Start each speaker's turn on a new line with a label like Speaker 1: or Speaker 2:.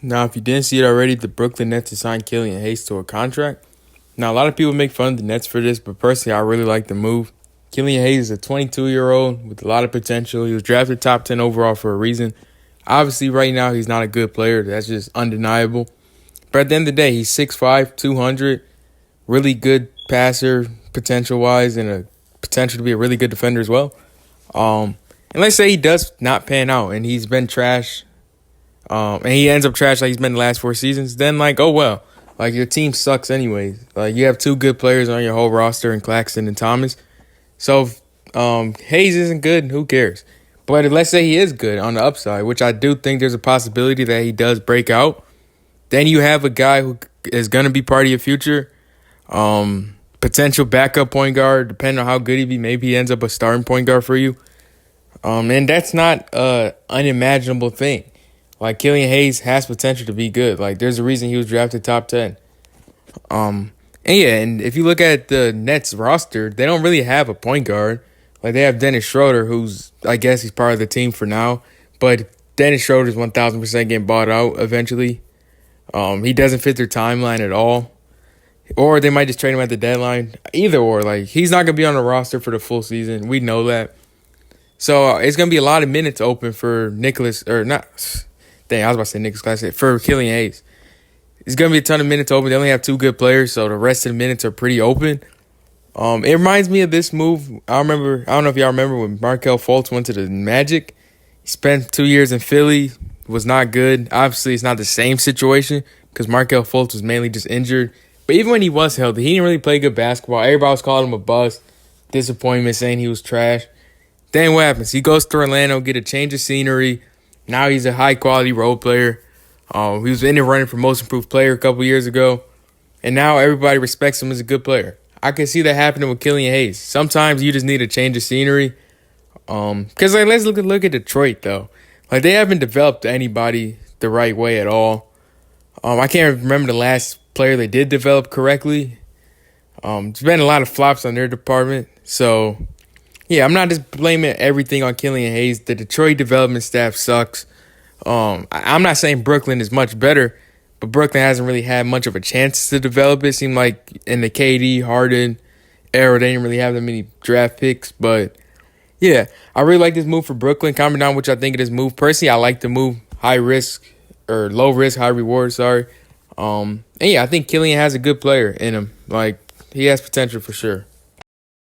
Speaker 1: Now, if you didn't see it already, the Brooklyn Nets have signed Killian Hayes to a contract. Now, a lot of people make fun of the Nets for this, but personally, I really like the move. Killian Hayes is a 22-year-old with a lot of potential. He was drafted top 10 overall for a reason. Obviously, right now, he's not a good player. That's just undeniable. But at the end of the day, he's 6'5", 200, really good passer potential-wise, and a potential to be a really good defender as well. And let's say he does not pan out, and he's been trash, and he ends up trash like he's been the last 4 seasons, then, oh well. Your team sucks anyways. You have two good players on your whole roster in Claxton and Thomas. So if Hayes isn't good, who cares? But let's say he is good on the upside, which I do think there's a possibility that he does break out. Then you have a guy who is going to be part of your future. Potential backup point guard, depending on how good he be. Maybe he ends up a starting point guard for you. And that's not an unimaginable thing. Killian Hayes has potential to be good. There's a reason he was drafted top 10. And if you look at the Nets roster, they don't really have a point guard. They have Dennis Schroeder, who's, I guess he's part of the team for now. But Dennis Schroeder's 1,000% getting bought out eventually. He doesn't fit their timeline at all. Or they might just trade him at the deadline. Either or. He's not going to be on the roster for the full season. We know that. So it's going to be a lot of minutes open for for Killian Hayes. It's going to be a ton of minutes open. They only have two good players, so the rest of the minutes are pretty open. It reminds me of this move. I don't know if y'all remember when Markelle Fultz went to the Magic. He spent 2 years in Philly, was not good. Obviously, it's not the same situation because Markelle Fultz was mainly just injured. But even when he was healthy, he didn't really play good basketball. Everybody was calling him a bust, disappointment, saying he was trash. Then what happens? He goes to Orlando, get a change of scenery. Now he's a high-quality role player. He was in the running for most improved player a couple years ago. And now everybody respects him as a good player. I can see that happening with Killian Hayes. Sometimes you just need a change of scenery. Because let's look at Detroit, though. They haven't developed anybody the right way at all. I can't remember the last player they did develop correctly. There's been a lot of flops on their department. So, yeah, I'm not just blaming everything on Killian Hayes. The Detroit development staff sucks. I'm not saying Brooklyn is much better, but Brooklyn hasn't really had much of a chance to develop. It seemed like in the KD, Harden era, they didn't really have that many draft picks. But, yeah, I really like this move for Brooklyn. Comment down what y'all think of this move. Personally, I like the move. Low risk, high reward, sorry. And, yeah, I think Killian has a good player in him. He has potential for sure.